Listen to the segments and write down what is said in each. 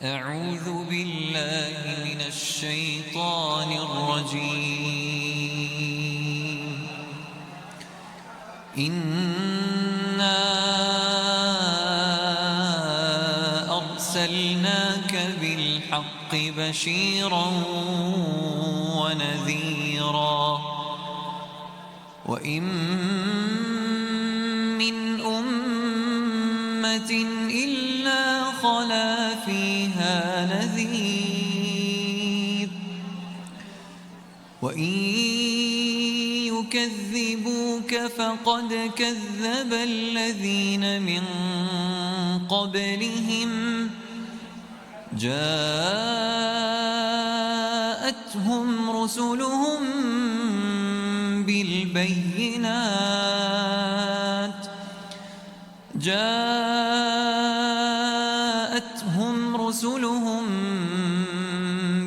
أعوذ بالله من الشيطان الرجيم. إنا أرسلناك بالحق بشيرا ونذيرا، وإن من أمة إلا خلا فيها نذير، وإن يكذبوك فقد كذب الذين من قبلهم، جاءتهم رسلهم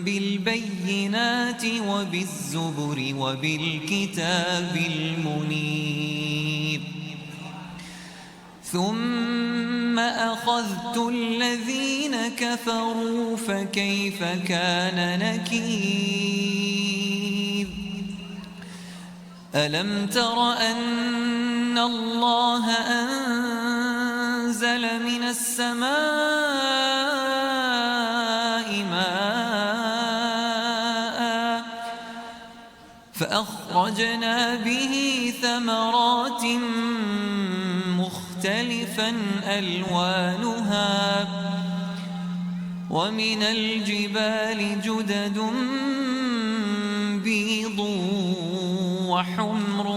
بالبينات وبالزبر وبالكتاب المنير، ثم أخذت الذين كفروا فكيف كان نكير. ألم تر أن الله أنزل من السماء ماء فأخرجنا به ثمرات مختلفا ألوانها، ومن الجبال جدد بيض وحمر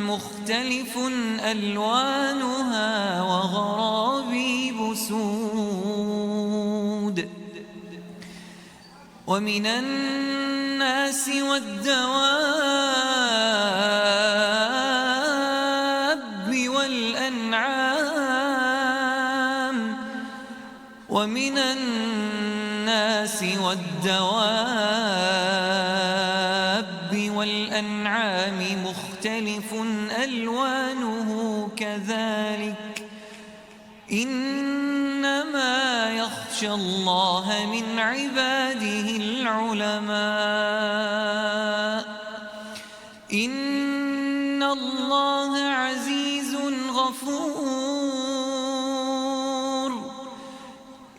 مختلف ألوانها وغرابيب سود، ومن الناس والدواب والأنعام مختلف ألوانه كذلك، إنما يخشى الله من عباده العلماء. إن الله عزيز غفور.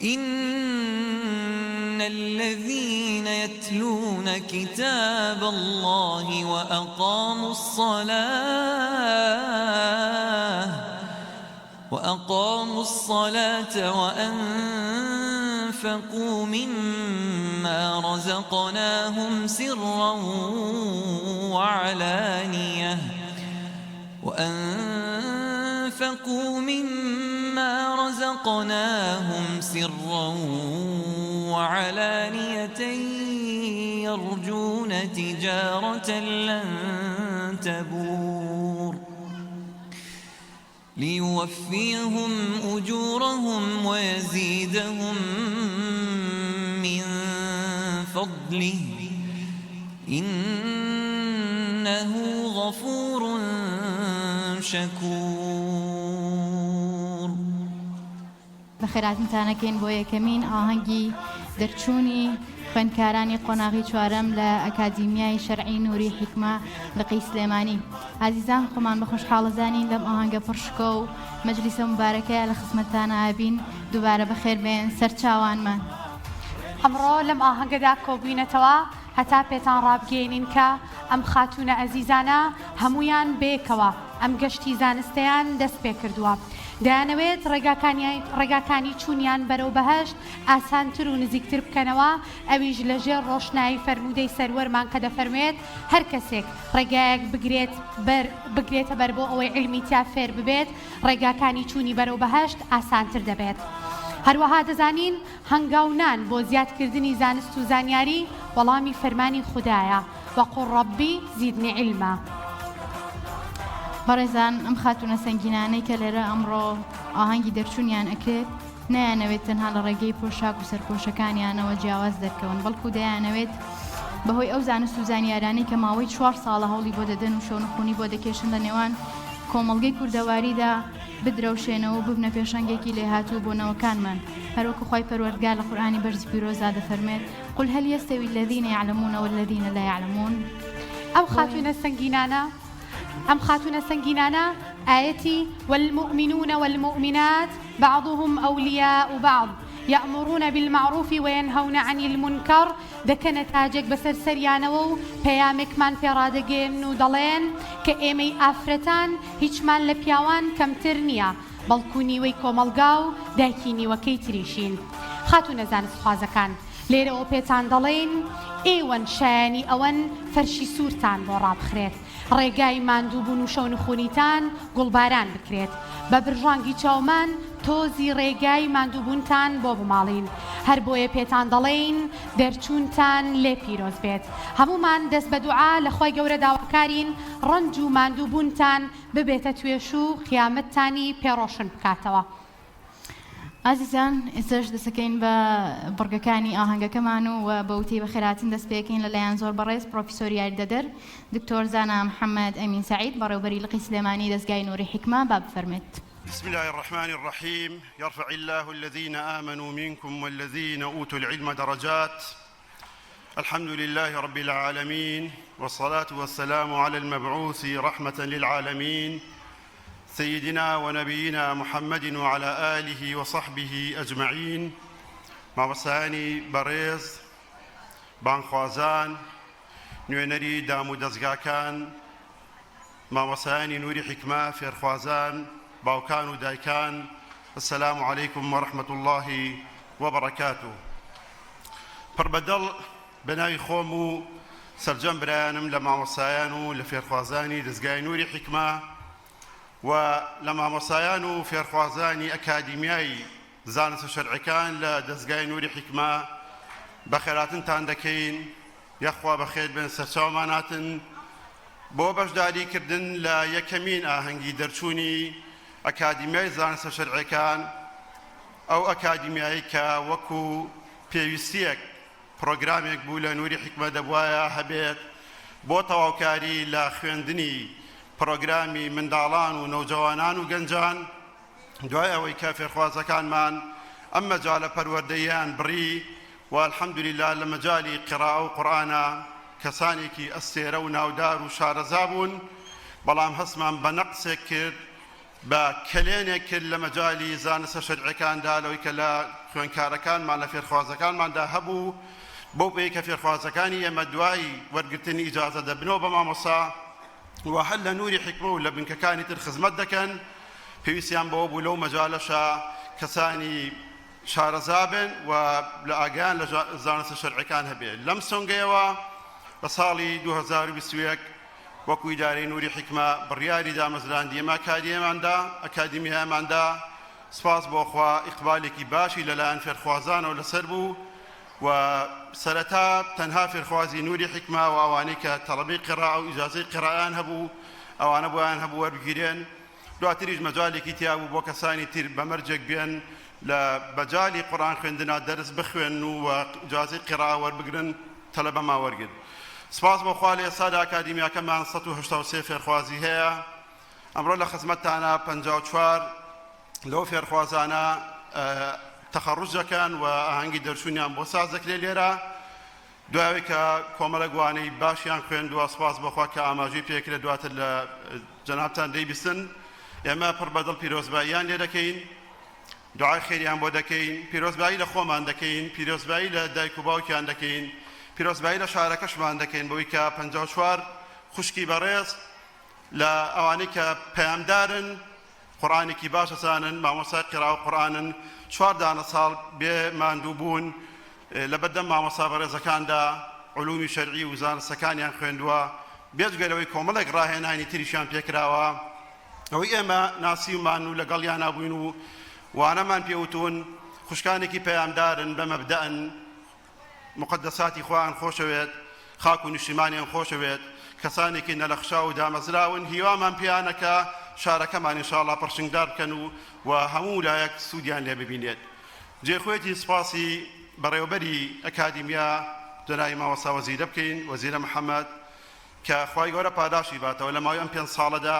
إن الذين يتلون كتاب الله وأقاموا الصلاة وأنفقوا مما رزقناهم سرا وعلانية يرجون تجارة لن تبور، ليوفيهم أجورهم ويزيدهم من فضله، إنه غفور شكور. بەخێراتتانەکەین بۆ یەکەمین ئاهەنگی دەرچوونی خوێندکارانی قۆناغی چوارەم لە ئەکادیمیای شەرعی نووری حیکمە لقی سلێمانی. عزیزان خۆمان بە خۆشحاڵەزانین لەم ئاهەنگە پڕشکە و مەجلیسە مبارەکەیە لە خزمەتتانە ئابین. دووبارە بەخێر بێن سەرچاوانمان. ئەمڕۆ لەم ئاهەنگەدا کۆبووینەتەوە هەتا پێتان ڕابگەێنین کە ئەم خاتونە ئەزیزانە هەمویان بێکەوە ئەم گەشتی زانستەیان دەست پێ کردووە. دەیانەوێت ڕێگاکانی چوونیان بەرەو بەهەشت ئاسانتر و نزیکتر بکەنەوە، ئەویش لەژێر ڕۆشنایی فەرموودەی سەروەرمان کە دەفەرمێت هەر کەسێک ڕێگایەک بگرێتە بەر بۆ ئەوەی علمی تیا فێر ببێت، ڕێگاکانی چوونی بەرەو بەهەشت ئاسانتر دەبێت. هەروەها دەزانین هەنگاونان بۆ زیادکردنی زانست و زانیاری وەڵامی فەرمانی خوددایە، وەقوڵ ڕەبی زیدنی علمە. بەڕێزان ئەم خاتونە سەنگینانەی کە لێرە ئەمڕۆ ئاهەنگی دەرچوونیان ئەکرێت نەیانەوێت تەنها لە ڕێگەی پۆشاک و سەرپۆشەکانیانەوە جیاواز دەرکەون، بەڵکو دەیانەوێت بەهۆی ئەو زانست و زانیارانەی کە ماوەی 4 ساڵە هەوڵی بۆ دەدەن و شەونخوونی بۆ دەکێشن لە نێوان کۆمەڵگەی کوردەواریدا بدرەوشێنەوە و ببنە پێشەنگێکی لێهاتوو بۆ نەوەکانمان هەروەکو خۆی پەروەردگار لە قورئانی بەرزی پیرۆزدا دەفەرمێت قل هل يستوي الذين يعلمون والذين لا يعلمون. ئەم خاتونە سەنگینانە ئاەتی والمؤمنون والمؤمنات بعضهم أولياء بعض يأمرون بالمعروف وينهون عن المنكر دەکەنە تاجێک بەسەر سەریانەوە و پەیامێکمان پێڕادەگەێن و دەڵێن کە ئێمەی ئافرەتان هیچمان لە پیاوان کەمتر نییە بەڵکو نیوەی کۆمەلگا و دایکی نیوەکەی تریشین. خاتونە زانستخوازەکان لێرەوە پێتان دەڵێن ئێوەن شایانی ئەوەن فەرشی سوورتان بۆ ڕابخرێت ڕێگای ماندووبوون و شەونخوونیتان گوڵباران بکرێت بە برژانگی چاومان تۆزی ڕێگای ماندووبوونتان بۆ بماڵین هەر بۆیە پێتان دەڵێن دەرچوونتان لێ پیرۆز بێت هەمومان دەست بە دوعا لە خۆی گەورە داواکارین ڕەنج و ماندووبوونتان ببێتە توێش و خیامەتتانی پێڕۆشن بکاتەوە. ئازیزان ئێستاش دەسەکەین بە بڕگەکانی ئاهەنگەکەمان و بە وتەی بە خێراتین دەست پێکەین لەلایەن زۆر بەڕێز پرۆفیسۆر یاریدەدەر دکتۆر زانا محەممەد ئەمین سعید بەڕێوبەری لقی سلێمانی دەستگای نوری حکمە با بفەرمێت. بسم الله الرحمن الرحيم يرفع الله الذين آمنوا منكم والذين أوتوا العلم درجات الحمد لله رب العالمين والصلاة والسلام على المبعوث رحمة للعالمين سيدنا ونبينا محمد وعلى آله وصحبه أجمعين مامۆستایانی بەڕێز بانخوازان نوێنەری دام و دەستگاکان مامۆستایانی نوری حکمە فێرخوازان باوکان و دایکان السلام عليكم ورحمة الله وبركاته. پڕبەدڵ بەناوی خۆم و سەرجەم برایانم لە مامۆستایان و لە فێرخوازانی دەستگای نوری حکمە و لە مامۆستایان و فێرخوازانی ئەکادیمیای زانست و شەرعەکان لە دەستگای نوری حکمە بەخێراتنتان دەکەین یەخوا بەخێر بن سەرچاوماناتن بۆ بەشداریکردن لە یەکەمین ئاهەنگی دەرچوونی ئەکادیمیای زانست و شەرعەکان ئەو ئەکادیمیایی کە وەکو پێویستیەک پرۆگرامێک بوو لە نوری حکمە دەبوایە هەبێت بۆ تەواوکاری لە خوێندنی پرۆگرامی منداڵان و نەوجەوانان و گەنجان دوای ئەوەی کە فێرخوازەکانمان ئەم مەجالە پەروەردەیان بڕی و الحەمدولیلا لە مەجالی قیراءە و قورئانە کەسانێکی ئەستێرە و ناودار و شارەزا بوون بەڵام هەستمان بە نەقسێک کرد بە کلێنێک کرد لە مەجالی زانستە شەرعیەکاندا لەوەی کە لە خوێندکارەکانمان لە فێرخوازەکانماندا هەبوو بۆ پێی کە فێرخوازەکانی ئێمە دوای وەرگرتنی ئیجازە دەبنەوە بە مامۆستا و هەر لە نوری حکمە و لە بنکەکانی تر خزمەت دەکەن پێویستیان بەوە بوو لەو مەجالەشە کەسانی شارەزا بن و لە ئاگایان لە زانستە شەرعیەکان هەبێت. لەم سۆنگەیەوە لە ساڵی 2021 وەکو ئیدارەی نوری حکمە بڕیاری دامەزراندی ئێمە ئەکادیمیایەماندا سپاس بۆخوا ئیقبالێکی باشی لەلایەن فێرخوازانەوە لەسەر بوو و سەرەتا تەنها فێرخوازی نوری حکمە و ئەوانەی کە تەڵەبی قیراءە و ئیجازەی قیراءیان هەبوو ئەوانە بۆیان هەبوو وەربگیرێن دواتریش مەجالێکی تیا بوو بۆ کەسانی تر بەمەرجێک بێن لە بەجالی قورئان خوێندنا دەرس بخوێن و ئیجازەی قیراءە وەربگرن تەلەبەما وەرگرت. سپاس بۆخوا لە ئێستادا ئەکادیمیاکەمان 183 فێرخوازی هەیە ئەمڕۆ لە خزمەتتانە 54 لەو فێرخوازانە تەخەڕوج دەکەن و ئاهەنگی دەرچوونیان بۆ ساز دەکرێت لێرە دوای کە کۆمەڵە گوانەی باشیان خوێندووە سپاس بۆخوا کە ئاماژەی پێکرێت دواتر لە جەنابتان دەیبیستن ئێمە پڕبەدڵ پیرۆزباییان لێ دەکەین دوعای خێریان بۆ دەکەین پیرۆزبایی لە خۆمان دەکەین پیرۆزبایی لە دایک و باوکیان دەکەین پیرۆزبایی لە شارەکەشمان دەکەین بۆی کە 54 خوشکی بەڕێز لە ئەوانەی کە پەیامدارن قورئانێکی باش ئەزانن مامۆستای قیراءە و قورئانن 4 دانە ساڵ بێ ماندوو بوون لە بەردەم مامۆستا بەڕێزەکاندا علومی شەرعی و زانستەکانیان خوێندووە بێجگەرەوەی کۆمەڵێک ڕاهێنانی تریشیان پێکراوە ئەوەی ئێمە ناسیومان و لەگەڵیان نابووین و وانەمان پێوتون خوشکانێکی پەیامدارن بە مەبدەئن مقدساتی خۆیان خۆشەوێت خاک و نیشتیمانیان خۆشەوێت کەسانێکی نەلەخشا و دامەزراون هیوامان پێیانەکە شارەکەمان ئینشاءڵڵا پڕشنگدار بکەن و هەموو لایەک سوودیان لێ ببینێت. جێخوێتی سپاسی بەڕێوەبەری ئەکادیمیا جنای مامۆستا وەزیرە بکەین وەزیرە محەممەد کە خوای گەورە پاداشی باتەوە لە ماوەی ئەم 5 ساڵەدا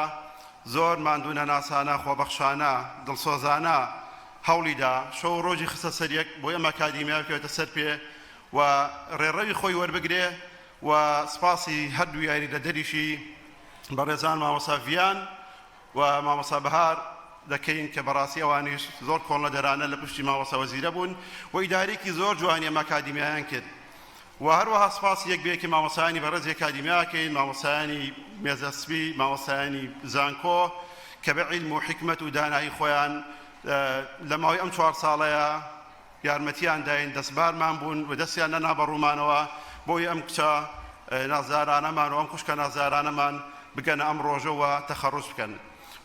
زۆر ماندوونە ناسانە خۆبەخشانە دڵسۆزانە هەوڵیدا شەو ڕۆژی خستە سەریەک بۆی ئەم ئەکادیمیا بکەوێتە سەر پێ و ڕێڕەوی خۆی وەربگرێ و سپاسی هەردوو یاری لە دەریشی بەڕێزان مامۆستا ڤیان و مامۆستا بەهار دەکەین کە بەڕاستی ئەوانیش زۆر کۆڵە دەرانە لە پشتی مامۆستا وەزیرە بوون و ئیدارێکی زۆر جوانی ئەم ئەکادیمیایان کرد و هەروەها سپاسی یەکبێکی مامۆستایانی بەڕێز ئەکادیمیاکەین مامۆستایانی مێزەسپی مامۆستایانی زانکۆ کە بە عیلم و حکمت و دانایی خۆیان لە ماوەی ئەم 4 ساڵەیە یارمەتیان داین دەستبارمان بوون و دەستیان نەنا بەڕوومانەوە بۆی ئەم کچە نازارانەمان و ئەم خوشکە نازارانەمان بگەنە ئەم ڕۆژەوە تەخەڕوج بکەن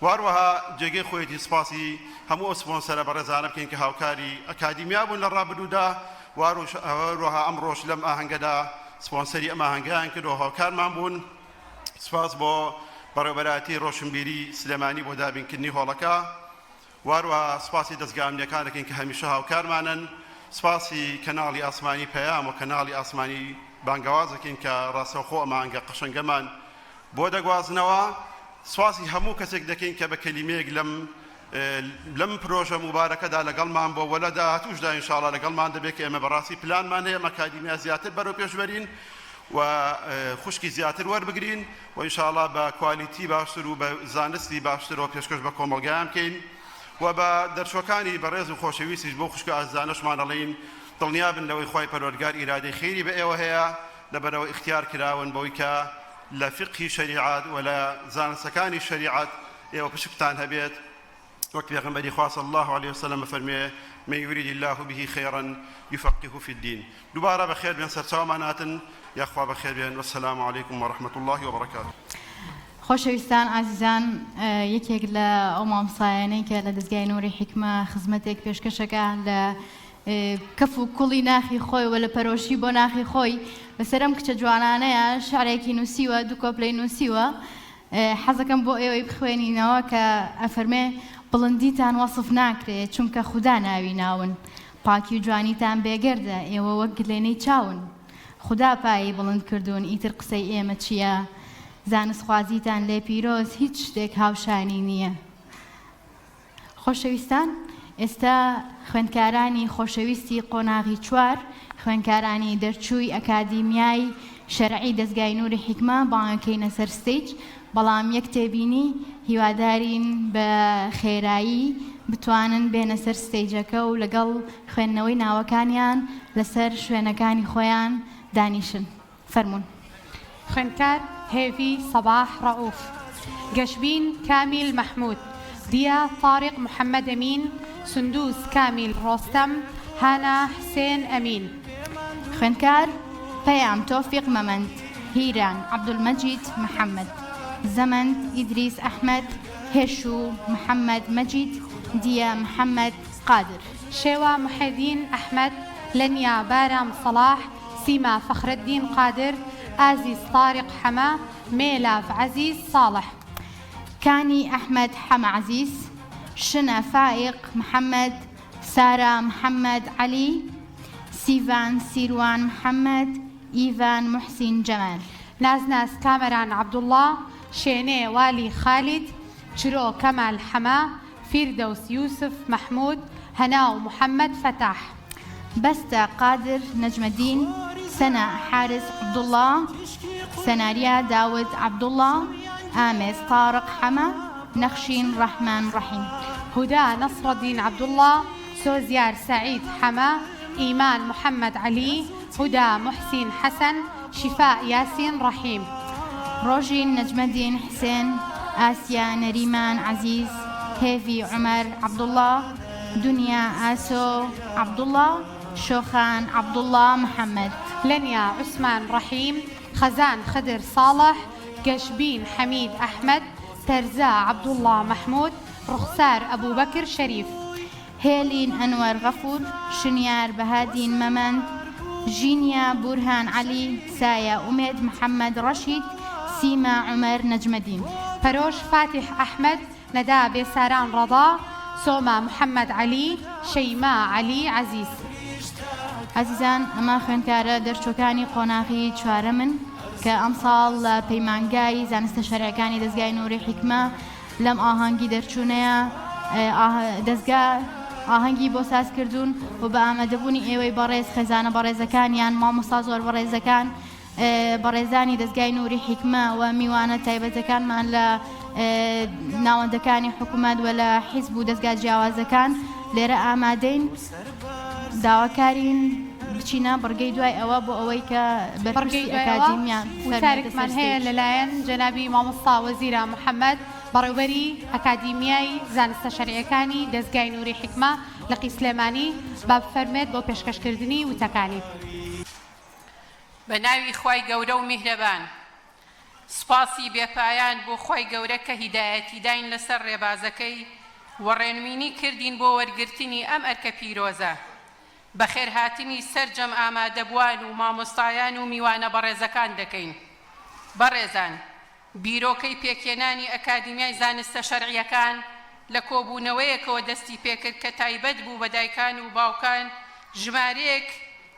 واروەها جێگەی خۆیەتی سپاسی هەموو سپۆنسەرە بەڕێزانە بکەین کە هاوکاری ئەکادیمیا بوون لە ڕابردوودا واروەها ئەم ڕۆژ لەم ئاهەنگەدا سپۆنسەری ئەم ئاهەنگیان کرد و هاوکارمان بوون سپاس بۆ بەڕێوەبەرایەتی ڕۆشنبیری سلێمانی بۆ دابینکردنی هۆڵەکە واروەها سپاسی دەستگا ئەمنیەکان دەکەین کە هەمیشە هاوکارمانن سپاسی کەناڵی ئاسمانی پەیام و کەناڵی ئاسمانی بانگەواز دەکەین کە ڕاستەوخۆ ئەمە ئەنگە قەشەنگەمان بۆ دەگوازنەوە سواسی هەموو کەسێک دەکەین کە بە کەلیمەیەک لەم پرۆژە مبارەکەدا لەگەڵمان بۆ وەلەدا هاتووشدا ئینشاڵڵا لەگەڵمان دەبێت کە ئێمە بەڕاستی پلانمان هەیە ئەکادیمیا زیاتر بەرەو پێشبەرین و خوشکی زیاتر وەربگرین و ئینشاڵڵا بە کوالیتی باشتر و بە زانستی باشترەوە پێشکەش بە کۆمەڵگەیان بکەین و بە دەرچوەکانی بەڕێز و خۆشەویستیش بۆ خوشکە ئازانەشمان دەڵێین دڵنیابن لەوەی خوای پەروەردگار ئیرادەی خێری بە ئێوە هەیە لەبەرەوە اختیار کراون بۆی کە لە فقهی شریعەت و لە زانستەکانی شریعەت ئێوە پشکتان هەبێت وەک پێغەمبەری خوا صلی الله عليه وسلم فەرمێ من يريد الله به خيرا يفقهه في الدين دووبارە بەخێر بێن سەرچاومان هاتن یاخوا بەخێر بێن والسلام عليكم ورحمة الله وبركاته خۆشەویستان ئازیزان یەکێک لە ئەو مامۆستایانەی کە لە دەستگای نووری حیکمە خزمەتێک پێشکەشەکە لە کەف و کوڵی ناخی خۆی و لە پەرۆشی بۆ ناخی خۆی بەسەرم کچە جوانانەیە شعرێکی نووسیوە دوو کۆپلەی نووسیوە حەزەکەم بۆ ئێوەی بخوێنینەوە کە ئەفەرمێ بڵندیتان وەصف ناکرێت چونکە خودا ناوی ناون پاکی و جوانیتان بێگەردە ئێوە وەک گلێنەی چاون خودا پایی بڵند کردوون ئیتر قسەی ئێمە چییە زانستخوازیتان لێ پیرۆز هیچ شتێک هاوشانی نییە خۆشەویستان ئێستا خوێندکارانی خۆشەویستی قۆناغی 4 خوێندکارانی دەرچووی ئەکادیمیای شەرعی دەستگای نووری حیکمە باڵەکەینە سەر ستەیج بەڵام یەک تێبینی هیوادارین بە خێرایی بتوانن بێنە سەر ستەیجەکە و لەگەڵ خوێندنەوەی ناوەکانیان لەسەر شوێنەکانی خۆیان دانیشن فەرمون خوێندکار هێوی سەباح ڕەئوف گەشبین کامیل مەحموود دیا طارق محەممەد ئەمین سندوس کامیل ڕۆستەم هانا حسێن ئەمین خوێندکار پەیام تۆفیق مەمەند هیران عەبدولمەجید محەممەد زەمەند ئیدریس ئەحمەد هێشوو محەممەد مەجید دیە محەممەد قادر شێوە محەدین ئەحمەد لەنیا بارام سەلاح سیما فەخرەددین قادر ئازیز طارق حەمە مێلاف عەزیز ساڵح کانی ئەحمەد حەمە عەزیز شنە فائق محەممەد سارا محەممەد عەلی سیڤان سیروان محەممەد ئیڤان محسین جەمال نازناز کامەران عەبدوڵڵا شێنێ والی خالید چرۆ کەمال حەمە فیردەوس یوسف مەحموود هەناو محەممەد فەتاح بەستە قادر نەجمەدین سەنا حارس عەبدوڵڵا سەناریا داود عەبدوڵڵا ئامێز طارق حەمە نەخشین ڕەحمان ڕەحیم هودا نەسڕەدین عەبدوڵڵا سۆزیار سەعید حەمە ئیمان محەممەد عەلی هودا محسین حەسەن شیفا یاسین ڕەحیم ڕۆژین نەجمەدین حسێن ئاسیا نەریمان عەزیز هێڤی عومەر عەبدوڵڵا دنیا ئاسۆ عەبدوڵڵا شۆخان عەبدوڵڵا محەممەد لەنیا عوسمان ڕەحیم خەزان خدر ساڵح گەشبین حەمید ئەحمەد تەرزا عەبدوڵڵا مەحموود ڕوخسار ئەبوبەکر شەریف هێلین ئەنوەر غەفور شنیار بەهادین مەمەند ژینیا بورهان عەلی سایە ئومێد محەممەد ڕەشید سیما عومەر نەجمەدین پەرۆش فاتح ئەحمەد نەدا بێساران ڕەضا سۆما محەممەد عەلی شەیما عەلی عەزیز عزیزان ئەمە خوێندکارە دەرچووەکانی قۆناغی چوارە من کە ئەم ساڵ لە پەیمانگای زانستە شەرعیەکانی دەستگای نووری حیکمە لەم ئاهەنگی دەرچوونەیە دەستگا ئاهەنگی بۆ ساز کردوون و بە ئامادەبوونی ئێوەی بەڕێز خێزانە بەڕێزەکانیان مامۆستا زۆر بەڕێزەکان بەڕێزانی دەستگای نووری حیکمە و میوانە تایبەتەکانمان لە ناوەندەکانی حکوومەت و لە حیزب و دەستگا جیاوازەکان لێرە ئامادەین داواکارین بچینە بڕگەی دوای ئەوە بۆ ئەوەی کە بەڕگەی ئەکادیمیان وتارێکمان هەیە لەلایەن جەنابی مامۆستا وەزیرە محەممەد بەڕێوبەری ئەکادیمیای زانستە شەرعیەکانی دەستگای نووری حیکمە لە قیسلێمانی با بفەرمێت بۆ پێشکەشکردنی وتەکانی. بە ناوی خوای گەورە و میهرەبان سپاسی بێپایان بۆ خوای گەورە کە هیدایەتی داین لەسەر ڕێبازەکەی و ڕێنمینی کردین بۆ وەرگرتنی ئەم ئەرکە پیرۆزە. بەخێرهاتنی سەرجەم ئامادەبووان و مامۆستایان و میوانە بەڕێزەکان دەکەین. بەڕێزان، بیرۆکەی پێکێنانی ئەکادیمیای زانستە شەرعیەکان لە کۆبوونەوەیەکەوە دەستی پێکرد کە تایبەت بوو بە دایکان و باوکان ژمارەیەک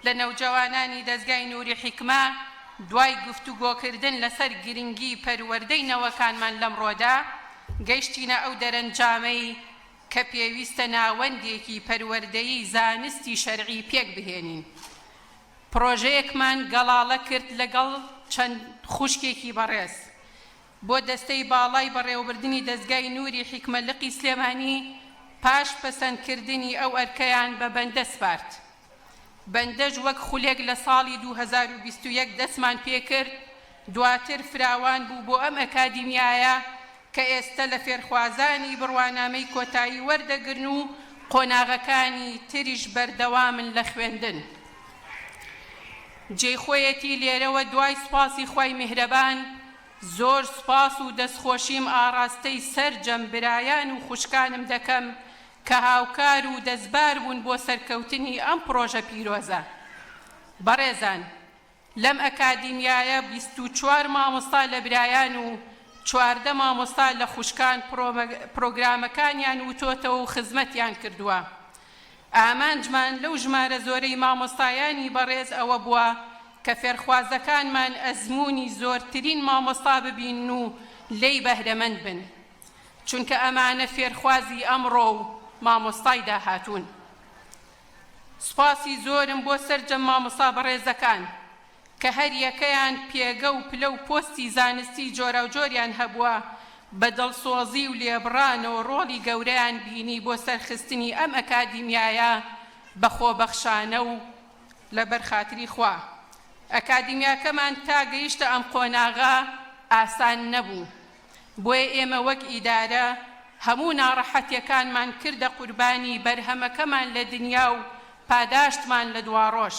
لە نەوجەوانانی دەستگای نووری حیکمە دوای گفتوگۆکردن لەسەر گرنگی پەروەردەی نەوەکانمان لەمڕۆدا گەیشتینە ئەو دەرەنجامەی کە پێویستە ناوەندێکی پەروەردەیی زانستی شەرعی پێک بهێنین. پرۆژەیەکمان گەڵاڵە کرد لەگەڵ چەند خوشکێکی بەڕێز بۆ دەستەی باڵای بەڕێوەبردننی دەستگای نووری حیکمە لقی سلێمانی پاش پەسەندکردنی ئەو ئەرکەیان بە بەندە سپارد. بەندەش وەک خولێک لە ساڵی 2021 دەستمان پێکرد دواتر فراوان بوو بۆ ئەم ئەکادیمیایە کە ئێستا لە فێرخوازانی بڕوانامەی کۆتایی وەردەگرن و قۆناغەکانی تریش بەردەوامن لە خوێندن. جێخۆیەتی لێرەوە دوای سپاسی خوای میهرەبان زۆر سپاس و دەستخۆشیم ئاڕاستەی سەرجەم برایان و خوشکانم دەکەم کە هاوکار و دەستبار بوون بۆ سەرکەوتنی ئەم پرۆژە پیرۆزە. بەڕێزان، لەم ئەکادیمیایە 24 مامۆستا لە برایان و 14 مامۆستا لە خوشکان پرۆگرامەکانیان وتۆتەوە و خزمەتیان کردووە. ئامانجمان لەو ژمارە زۆرەی مامۆستایانی بەڕێز ئەوە بووە کە فێرخوازەکانمان ئەزموونی زۆرترین مامۆستا ببین و لێی بەهرەمەند بن، چونکە ئەمانە فێرخوازی ئەمڕۆ و مامۆستای داهاتوون. سوپاسی زۆرم بۆ سەرجەم مامۆستا بەڕێزەکان کە هەر یەکەیان پێگە و پلە و پۆستی زانستی جۆرە و جۆریان هەبووە بە دڵسۆزی و لێبڕانەوە ڕۆڵی گەورەیان بینی بۆ سەرخستنی ئەم ئەکادیمیایە بە خۆبەخشانە و لە بەرخاتری خوا. ئەکادیمیاکەمان تا گەیشتە ئەم قۆناغا ئاسان نەبوو، بۆیە ئێمە وەک ئیدارە هەموو ناڕەحەتیەکانمان کردە قوربانی بەرهەمەکەمان لە دنیا و پاداشتمان لە دواڕۆژ.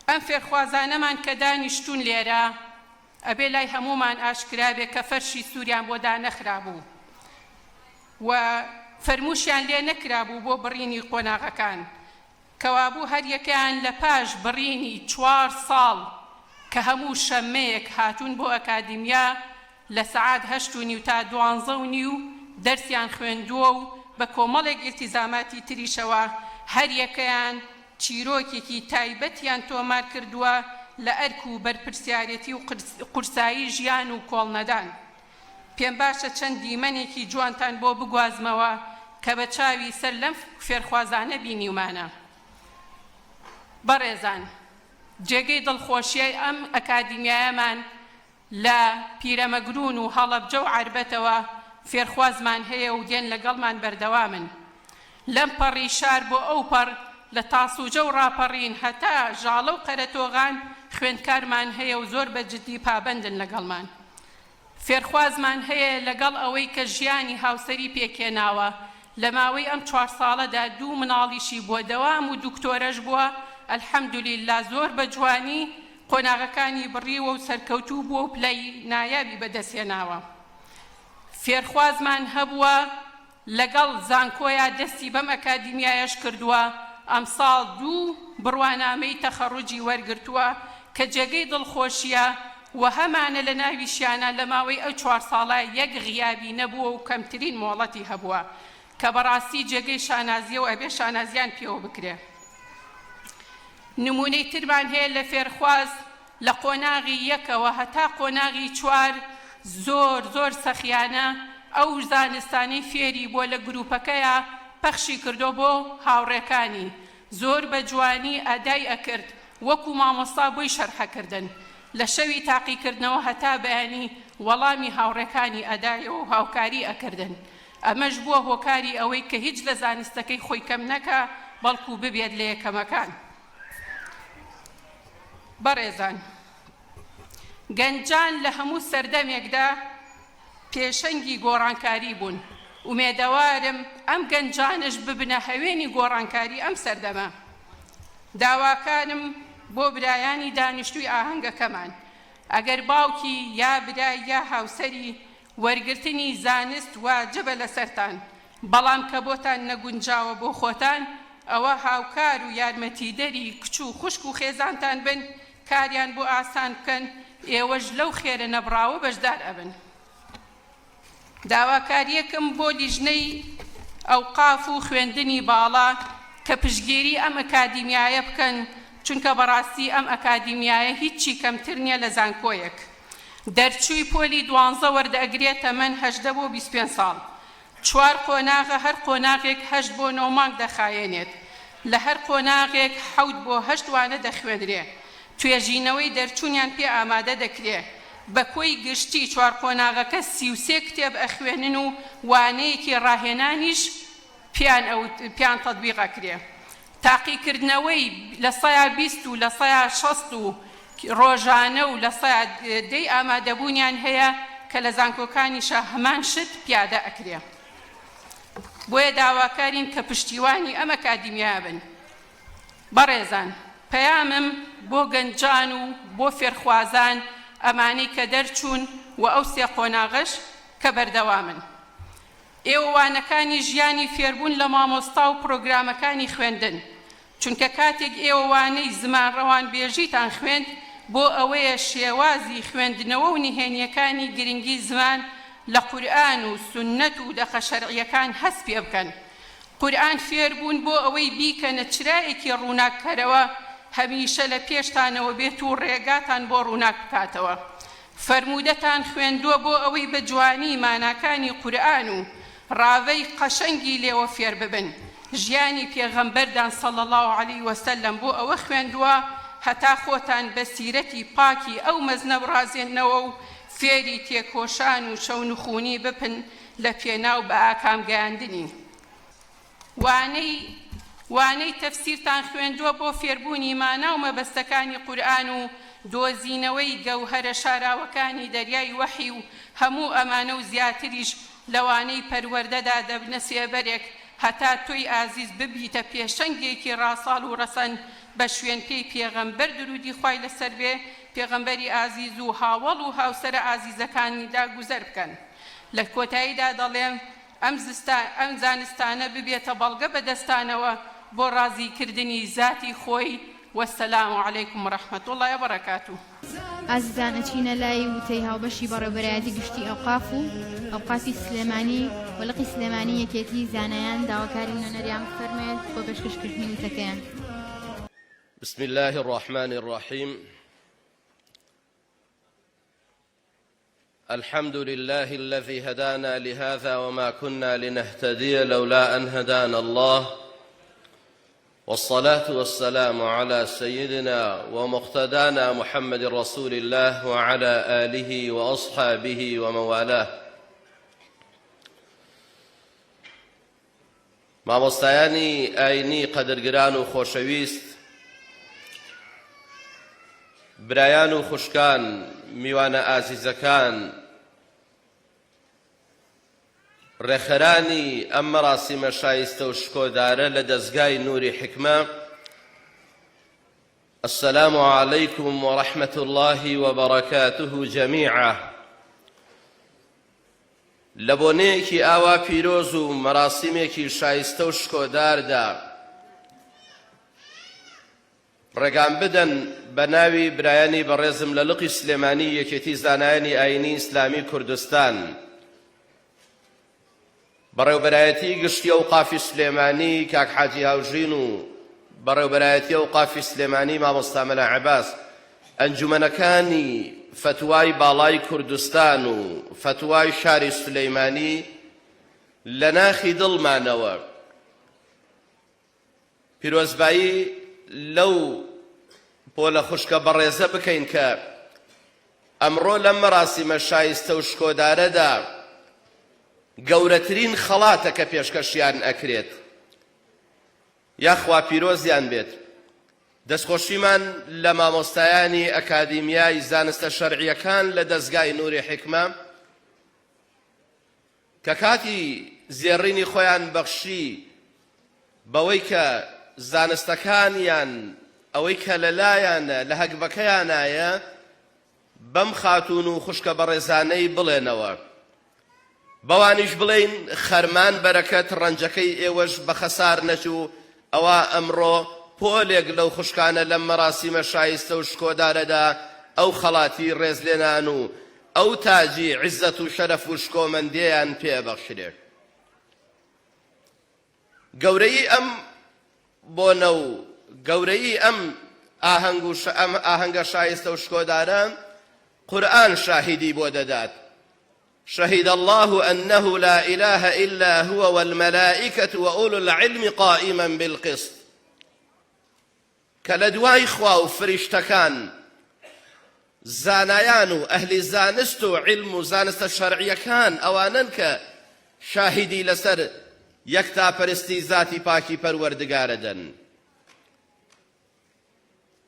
ئەم فێرخوازانەمان کە دانیشتون لێرە ئەبێ لای هەمومان ئاشکرا بێ کە فەرشی سووریان بۆ دانەخرابوو و فەرمووشیان لێ نەکرابوو بۆ بڕینی قۆناغەکان، کەوابوو هەر یەکەیان لە پاش بڕینی 4 ساڵ کە هەموو شەمەیەک هاتوون بۆ ئەکادیمیا لە سەعات 8:30 تا 12:30 دەرسیان خوێندووە و بە کۆمەڵێک ئیلتیزاماتی تریشەوە هەر یەکەیان چیرۆکێکی تایبەتیان تۆمار کردووە لە ئەرک و بەرپرسیارەتی و قورسایی ژیان و کۆڵنەدان. پێم باشە چەند دیمەنێکی جوانتان بۆ بگوازمەوە کە بە چاوی سەر لەم فێرخوازانە بینیومانە. بەڕێزان، جێگەی دڵخۆشیای ئەم ئەکادیمیایەمان لە پیرەمەگرون و هەڵەبجە و عەربەتەوە فێرخوازمان هەیە و دێن لەگەڵمان بەردەوامن. لەم پەڕی شار بۆ ئەو پەڕ لە تاسوجە و ڕاپەڕین هەتا ژاڵە و قەرەتۆغان خوێندکارمان هەیە و زۆر بە جددی پابەندن لەگەڵمان. فێرخوازمان هەیە لەگەڵ ئەوەی کە ژیانی هاوسەری پێکێناوە لە ماوەی ئەم 4 ساڵەدا 2 مناڵیشی بووە دەوام و دوکتۆرەش بووە. ئەلحەمدولیلا زۆر بە جوانی قۆناغەکانی بڕیوە و سەرکەوتوو بووە و پلەی نایابی بەدەستێناوە. فێرخوازمان هەبووە لەگەڵ زانکۆیە دەستی بەم ئەکادیمیایەش کردووە. ئەمساڵ 2 بڕوانامەی تەخەڕوجی وەرگرتووە کە جێگەی دڵخۆشیە و هەمانە لە ناویشیانە لە ماوەی ئەو 4 ساڵە یەک غیابی نەبووە و کەمترین مۆڵەتی هەبووە کە بەڕاستی جێگەی شانازیە و ئەبێ شانازیان پێوە بکرێ. نمونەی ترمان هەیە لە فێرخواز لە قۆناغی یەکەوە هەتا قۆناغی چوار زۆر سەخیانە ئەو زانستانەی فێری بۆ لە گروپەکەیە پەخشی کردو بۆ هاوڕێکانی زۆر بە جوانی ئەدای ئەکرد وەکو مامۆستا بۆی شەرحەکردن لە شەوی تاقیکردنەوە هەتا بەیانی وەڵامی هاوڕێکانی ئەدایەوە و هاوکاری ئەکردن ئەمەش بووە هۆکاری ئەوەی کە هیچ لە زانستەکەی خۆی کەم نەکە بەڵکو ببێت لە یەکەمەکان بەڕێزان گەنجان لە هەموو سەردەمێکدا پێشەنگی گۆڕانکاری بوون ومێدەوارم ئەم گەنجانش ببنە هەوێنی گۆڕانکاری ئەم سەردەمە داواکانم بۆ برایانی دانیشتووی ئاهەنگەکەمان ئەگەر باوکی یا برای یا هاوسەری وەرگرتنی زانست واجبە لەسەرتان بەڵام کە بۆتان نەگونجاوە بۆ خۆتان ئەوە هاوکار و یارمەتیدەری کچ و خوشک و خێزانتان بن کاریان بۆ ئاسان بکەن ئێوەش لەو خێرە نەبراوە بەشدار ئەبن داواکاریەکەم بۆ لیژنەی ئەوقاف و خوێندنی باڵا کە پشتگیری ئەم ئەکادیمیایە بکەن چونکە بەڕاستی ئەم ئەکادیمیایە هیچی کەمتر نییە لە زانکۆیەک دەرچووی پۆلی 12 وەردەگرێت تەمەن 18 بۆ 25 ساڵ 4 قۆناغە هەر قۆناغێک 8 بۆ 9 مانگ دەخایێنێت لە هەر قۆناغێک 7 بۆ 8 وانە دەخوێنرێ توێژینەوەی دەرچوونیان پێ ئامادە دەکرێت بە کۆی گشتی 4 قۆناغەکە 33 کتێب ئەخوێنن و وانەیەکی ڕاهێنانیش پیان تەطبیقەکرێ تاقیکردنەوەی لە 120 و لە 160 و ڕۆژانە و لە 110 ئامادەبوونیان هەیە کە لە زانکۆکانیشە هەمان شت پیادە ئەکرێ بۆیە داواکارین کە پشتیوانی ئەم ئەکادیمیا بن بەڕێزان پەیامم بۆ گەنجان و بۆ فێرخوازان ئەمانەی کە دەرچوون و ئەو سێ قۆناغەش کە بەردەوامن ئێوەوانەکانی ژیانی فێربوون لە مامۆستا و پرۆگرامەکانی خوێندن چونکە کاتێک ئێوەوانەی زمان ڕەوان بێژیتان خوێند بۆ ئەوەیە شێوازی خوێندنەوە و نهێنیەکانی گرنگی زمان لە قورئان و سنەت و دەخە شەرعیەکان هەست پێ بکەن قورئان فێربوون بۆ ئەوەی بیکەنە چرایەکی ڕووناککەرەوە هەمیشە لە پێشتانەوە بێت و ڕێگاتان بۆ ڕووناک بکاتەوە فەرمودەتان خوێندووە بۆ ئەوەی بە جوانی ماناکانی قورئان و ڕاوەی قەشەنگی لێوە فێر ببن ژیانی پێغەمبەردان صلی الله علیه وسلم بۆ ئەوە خوێندووە هەتا خۆتان بە سیرەتی پاکی ئەو مەزنە بڕازێننەوە و فێری تێکۆشان و شەونخوونی بپن لە پێناو بە ئاکام گەیاندنی وانەی تەفسیرتان خوێندووە بۆ فێربوونی مانا و مەبەستەکانی قورئان و دۆزینەوەی گەوهرە شاراوەکانی دەریای وەحی و هەموو ئەمانە و زیاتریش لەوانەی پەروەردەدا دەبنە سێبەرێک هەتا تۆی ئازیز ببیتە پێشەنگێکی ڕاساڵ و ڕەسەن بە شوێن پێی پێغەمبەر درودی خوای لەسەر بێ پێغەمبەری ئازیز و هاوڵ و هاوسەرە ئازیزەکانیدا گوزەر بکەن لە کۆتاییدا دەڵێم ئەم زانستانە ببێتە بەڵگە بەدەستانەوە بۆ ڕازیکردنی ذاتی خۆی والسلام عليكم ورحمة الله وبركاته. ئازیزان ئەچینە لای وتەی هاوبەشی بەڕێوەبەرایەتی گشتی ئەوقاف و ئەوقافی سلێمانی وەلقی سلێمانی یەکێتی زانایان داواکاری نوێنەریان بفەرمێت بۆ پێشکەشکردنی وتەکەیان. بسم الله الرحمن الرحيم. الحمد لله الذي هدانا لهذا وما كنا لنهتدي لولا أن هدانا الله والصلاة والسلام على سيدنا ومقتدانا محمد رسول الله وعلى آله وأصحابه ومن والاه. مامۆستایانی ئاینی قەدرگران و خۆشەویست، برایان و خوشکان، میوانە ئازیزەکان، ڕێخەرانی ئەم مەراسیمە شایستە و شکۆدارە لە دەستگای نوری حکمە، السلام عليكم ورحمة الله وبركاته جميعا. لبونيكي آوا پیرۆز و مەراسیمێکی شایستە و شکۆداردا ڕێگان بدەن بە ناوی برایانی بەڕێزم لە لقی سلێمانی یەکێتی زانایانی ئاینی ئیسلامی کوردستان، بەڕێوەبەرایەتی گشتی ئەوقافی سلێمانی کاک حاجی هاوژین و بەڕێوبەرایەتی ئەوقافی سلێمانی مامۆستا مەلا عەباس ئەنجومەنەکانی فتوای باڵای کوردستان و فتوای شاری سلەیمانی لە ناخی دڵمانەوە پیرۆزبایی لەو پۆلە خوشکە بەڕێزە بکەین کە ئەمڕۆ لەم مەراسیمە شایستە و شکۆدارەدا گەورەترین خەڵاتە کە پێشکەشیان ئەکرێت یاخوا پیرۆزیان بێت. دەستخۆشیمان لە مامۆستایانی ئەکادیمیای زانستە شەرعیەکان لە دەستگای نووری حیکمە کە کاتی زێڕینی خۆیان بەخشی بەوەی کە زانستەکانیان ئەوەی کە لەلایەنە لە هەگبەکەیانایە بەم خاتون و خوشکە بەڕێزانەی بڵێنەوە، بەوانیش بڵێن خەرمان بەرەکەت ڕەنجەکەی ئێوەش بە خەسار نەچوو. ئەوە ئەمڕۆ پۆلێک لەو خوشکانە لەم مەراسیمە شایستە و شکۆدارەدا ئەو خەڵاتی ڕێزلێنان و ئەو تاجی عیزەت و شەرەف و شکۆمەندیان پێبەخشرێت. گەورەی ئەم بۆنە و گەورەی ئەم ئاهەنگە شایستە و شکۆدارە قورئان شاهدی بۆ دەدات. شهد الله أنه لا إله إلا هو والملائكة وأولو العلم قائما بالقسط. كالدواي خواو فريشتكان زانایان و ئەهلی زانست و علم و زانستە شەرعیەکان ئەوانن کە شاهدی لەسەر یەکتاپەرستی ذاتی پاکی پەروەردگارەدەن.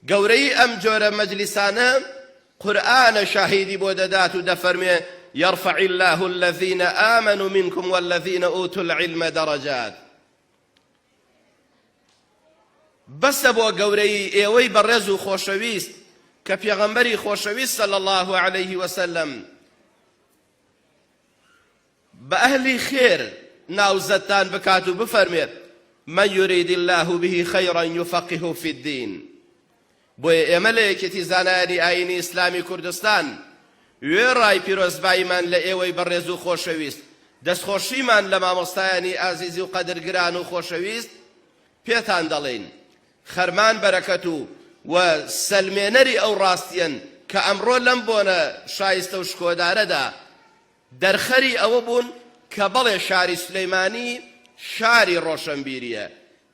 گەورەی ئەم جۆرە مەجلیسانە قورئانە شاهدی بۆ دەدات و دەفەرمێ يرفع الله الذين آمنوا منكم والذين أوتوا العلم درجات. بەسە بۆ گەورەی ئێوەی بەڕێز و خۆشەویست کە پێغەمبەری خۆشەویست صلى الله عليه وسلم بە ئەهلی خێر ناوزەتان بکات و بفەرمێت من يريد الله به خيرا يفقهه في الدين. بۆیە ئێمە لە یەکێتی زانایانی ئاینی ئیسلامی کوردستان وێڕای پیرۆزباییمان لە ئێوەی بەڕێز و خۆشەویست، دەستخۆشیمان لە مامۆستایانی ئازیزی و قەدرگران و خۆشەویست پێتان دەڵێن خەرمان بەرەکەت و سەلمێنەری ئەو ڕاستیەن کە ئەمڕۆ لەم بۆنە شایستە و شکۆدارەدا دەرخەری ئەوە بوون کە بەڵێ شاری سلەیمانی شاری ڕۆشنبیریە،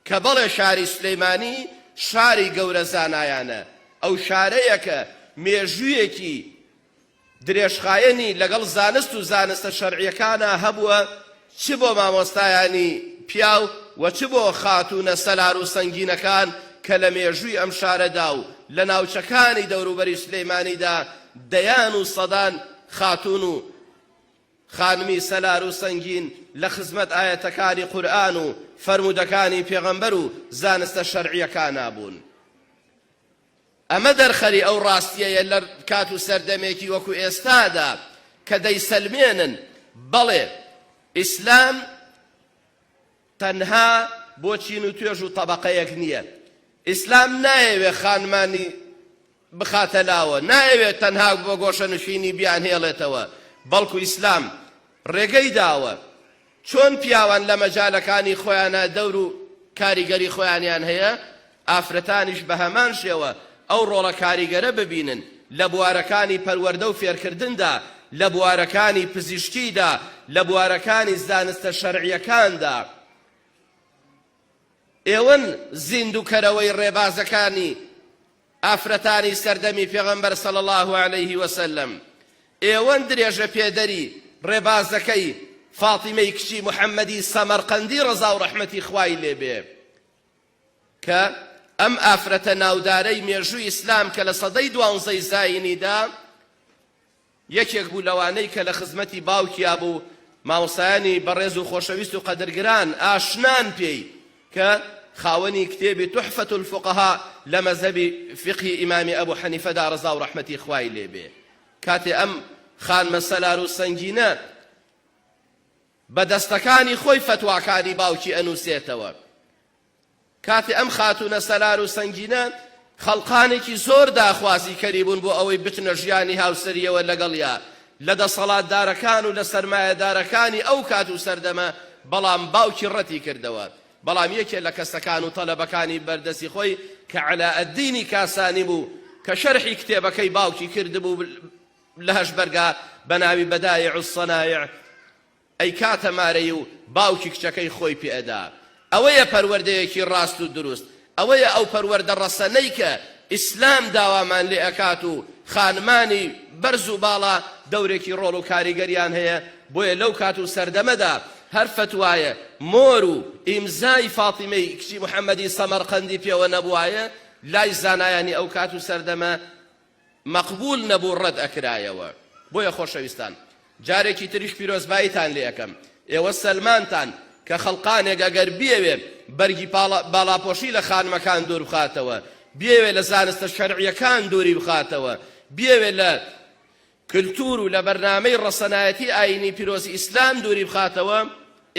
کە بەڵێ شاری سلەیمانی شاری گەورە زانایانە، ئەو شارەیە کە مێژوویەکی درێژخایەنی لەگەڵ زانست و زانستە شەرعیەکانە هەبووە، چ بۆ مامۆستایانی پیاو و چ بۆ خاتونە سەلار و سەنگینەکان کە لە مێژووی ئەم شارەدا و لە ناوچەکانی دەوروبەری سلەیمانیدا دەیان و سەدان خاتون و خانمی سەلار و سەنگین لە خزمەت ئایەتەکانی قورئان و فەرمودەکانی پێغەمبەر و زانستە شەرعیەکانە بوون. ئەمە دەرخەری ئەو ڕاستیەیە لە کات و سەردەمێکی وەکو ئێستادا کە دەیسەلمێنن بەڵێ ئیسلام تەنها بۆ چین و توێژ و تەبەقەیەک نییە. ئیسلام نایەوێ خانمانی بخاتە لاوە، نایەوێت تەنها بۆ گۆشەنشینی بیان هێڵێتەوە، بەڵکو ئیسلام ڕێگەی داوە چۆن پیاوان لە مەجالەکانی خۆیانە دەور و کاریگەری خۆیانیان هەیە ئافرەتانیش بە هەمان شێوە ئەو ڕۆڵە کاریگەرە ببینن لە بوارەکانی پەروەردە و فێرکردندا، لە بوارەکانی پزیشکیدا، لە بوارەکانی زانستە شەرعیەکاندا. ئێوەن زیندوکەرەوەی ڕێبازەکانی ئافرەتانی سەردەمی پێغەمبەر صلی الله عليه وسلم، ئێوەن درێژە پێدەری ڕێبازەکەی فاتیمەی کچی محەممەدی سەمەرقەندی ڕەزا و ڕەحمەتی خوای لێبێ کە ئەم ئافرەتە ناودارەی مێژووی ئیسلام کە لە سەدەی 12 زاینیدا یەکێک بوو لەوانەی کە لە خزمەتی باوکیا بوو مامۆستایانی بەڕێز و خۆشەویست و قەدرگران ئاشنان پێی کە خاوەنی کتێبی تحفەت الفقها لە مەذهبی فقهی ئیمامی ئەبوو حەنیفەدا ڕەزا و ڕەحمەتی خوای لێبێ. کاتێ ئەم خانمە سەلار و سەنگینە بە دەستەکانی خۆی فتواکانی باوکی ئەنووسێتەوە، کاتێ ئەم خاتونە سەلار و سەنگینە خەڵقانێکی زۆر داخوازی کەریبوون بۆ ئەوەی بتنە ژیانی هاوسەریەوە لەگەڵیا لە دەسەڵاتدارەکان و لە سەرمایەدارەکانی ئەو کات و سەردەمە، بەڵام باوکی ڕەتی کردەوە. بەڵام یەکێ لە کەسەکان و تەلەبەکانی بەردەسی خۆی کە عەلاءالدینی کاسانی بوو کە شەرحی کتێبەکەی باوکی کردبوو لە هەشبەرگا بە ناوی بەدایع الصەنایع ئەی کاتە مارەی و باوکی کچەکەی خۆی پێئەدا. ئەوەیە پەروەردەیەکی ڕاست و دروست، ئەوەیە ئەو پەروەردە ڕەسەنەی کە ئیسلام داوامان لێ ئەکات و خانمانی بەرز و باڵا دەورێکی ڕۆڵ و کاریگەریان هەیە. بۆیە لەو کات و سەردەمەدا هەر فتوایە مۆر و ئیمزای فاتیمەی کچی محەممەدی سەمەرقەندی پێوە نەبووایە لای زانایانی ئەو کات و سەردەمە مەقبول نەبوو ڕەت ئەکرایەوە. بۆیە خۆشەویستان جارێکی تریش پیرۆزباییتان لێ یەکەم، ئێوە سەلمانتان کە خەڵقانێک ئەگەر بێوێ بەرگی باڵاپۆشی لە خانمەکان دوور بخاتەوە، بێوێ لە زانستە شەرعیەکان دووری بخاتەوە، بێوێ لە کلتور و لە بەرنامەی ڕەسەنایەتی ئاینی پیرۆزی ئیسلام دووری بخاتەوە،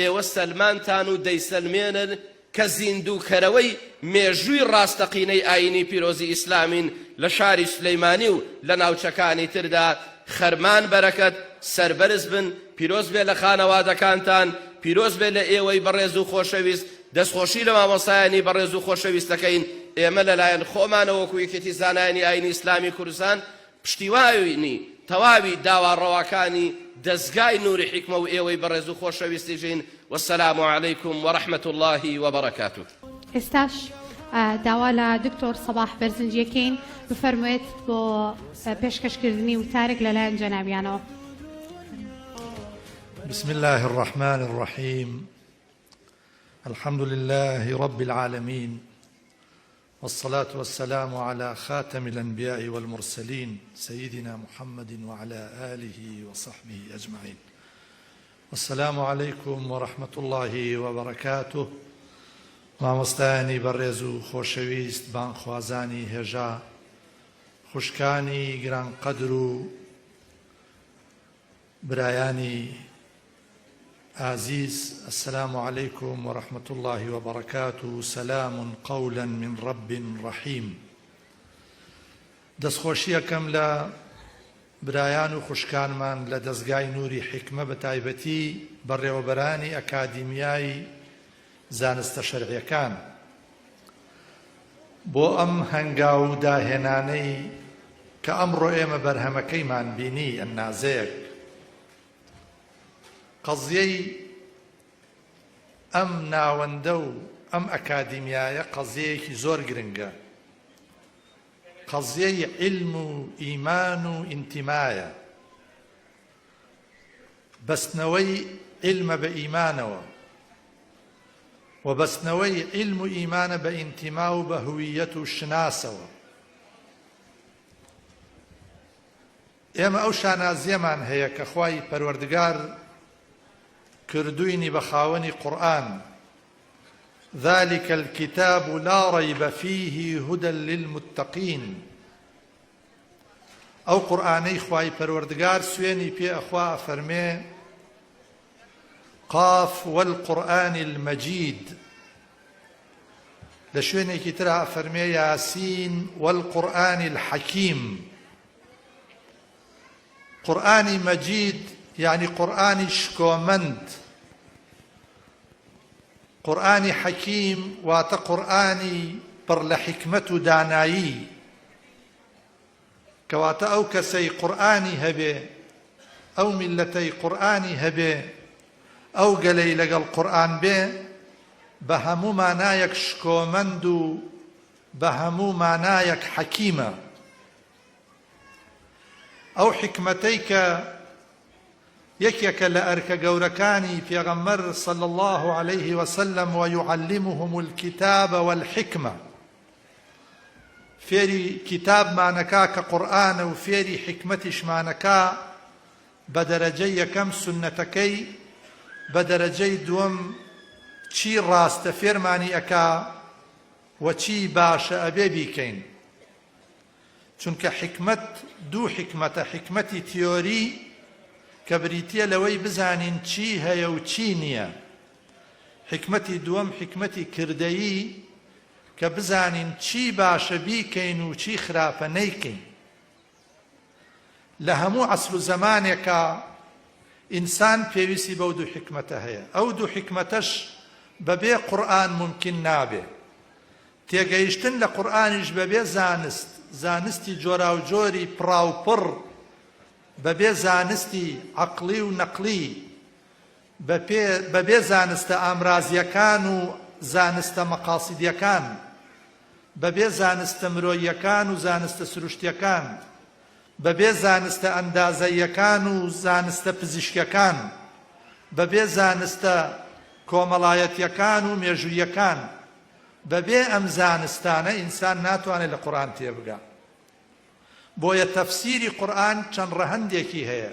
ئێوە سەلمانتان و دەیسەلمێنن کە زیندووکەرەوەی مێژووی ڕاستەقینەی ئاینی پیرۆزی ئیسلامین لە شاری سلەیمانی و لە ناوچەکانی تردا. خەرمان بەرەکەت سەربەرز بن، پیرۆز بێ لە خانەوادەکانتان، پیرۆز بێ لە ئێوەی بەڕێز و خۆشەویست، دەستخۆشی لە مامۆسایانی بەڕێز و خۆشەویستەکەین. ئێمە لەلایەن خۆمانەوە وەکو یەکێتی زانایانی ئاینی ئیسلامی کوردستان پشتیوانی تەواوی داواڕەوەکانی دەستگای نوری حیکمە و ئێوەی بەڕێز و خۆشەویستیژین. وەسەلام عەلەیکم وەڕەحمەت الله وبەڕەکاتوه. ئێستاش داوا لە دکتۆر سەباح بەرزنجیەکەین بفەرموێت بۆ پێشکەشکردنی وتارێک لەلایەن جەنابیانەوە. بسم الله الرحمن الرحيم. الحمد لله رب العالمين، والصلاة والسلام على خاتم الأنبياء والمرسلين سيدنا محمد وعلى آله وصحبه أجمعين. والسلام عليكم ورحمة الله وبركاته. مامۆستایانی بەڕێز و خۆشەویست، بانخوازانی هێژا، خوشکانی گرانقەدر و برایانی عزیز، السلام عليكم ورحمة الله وبركاته. سلام قولا من رب رحيم. دەستخۆشیەکەم لە برایان و خوشکانمان لە دەستگای نوری حیکمە بە تایبەتی بەڕێوەبەرانی ئەکادیمیای زانستە شەرعیەکان بۆ ئەم هەنگاو و داهێنانەی کە ئەمڕۆ ئێمە بەرهەمەکەیمان بینی ئەندازەیەک. قەزیەی ئەم ناوەندە و ئەم ئەکادیمیایە قەزیەیەکی زۆر گرنگە. قەزیەی عیلم و ئیمان و ئینتیمایە، بەستنەوەی عیلمە بە ئیمانەوە و بەستنەوەی عیلم و ئیمانە بە ئینتیما و بە هویەت و شناسەوە. ئێمە ئەو شانازیەمان هەیە کە خوای پەروەردگار کردوینی بە خاوەنی قورئان، ذلك الكتاب لا ريب فيه هدى للمتقين. ئەو قورئانەی خوای پەروەردگار سوێنی پێ ئەخوا فەرمێ قاف والقرآن المجيد، لشوێنێکی ترا فەرمێ ياسين والقرآن الحكيم. قرآنی مەجید يعني قرآنی شکۆمەند، قرآنی حەکیم واتە قرآنی پڕ لە حکمت و دانایی، کەواتە ئەو کەسەی قورئانی هەبێ، ئەو میلەتەی قورئانی هەبێ، ئەو گەلەی لەگەڵ قورئان بێ، بە هەموو مانایەک شکۆمەند و بە هەموو مانایەک حەکیمە. ئەو حکمەتەی کە یەکێکە لە ئەرکە گەورەکانی پێغەمبەر صلی الله عليه وسلم ويعلمهم الكتاب والحكمة، فێری کتابمانەکا کە قورئانە و فێری حکمەتیشمانەکا، بە دەرەجەی یەکەم سونەتەکەی، بە دەرەجەی دووەم چی ڕاستە فێرمانی ئەکا و چی باشە ئەبێ بیکەین. چونکە حکمت دوو حکمەتە، حکمەتی تیۆری کە بریتیە لەوەی بزانین چی هەیە و چی نییە، حکمەتی دووەم حکمەتی کردەیی کە بزانین چی باشە بیکەین و چی خراپە نەیکەین. لە هەموو عەسر و زەمانێکە ئینسان پێویستی بەو دوو حکمەتە هەیە. ئەو دوو حکمەتەش بەبێ قورئان ممکن نابێ. تێگەیشتن لە قورئانیش بەبێ زانستی جۆرا و جۆری پڕاوپڕ، بەبێ زانستی عەقڵی و نەقڵی، بەبێ زانستە ئامرازیەکان و زانستە مەقاسیدیەکان، بەبێ زانستە مرۆییەکان و زانستە سروشتیەکان، بەبێ زانستە ئەندازەییەکان و زانستە پزیشکیەکان، بەبێ زانستە کۆمەڵایەتیەکان و مێژوویەکان، بەبێ ئەم زانستانە ئینسان ناتوانێت لە قورئان تێبگا. بۆیە تەفسیری قورئان چەند ڕەهەندێکی هەیە،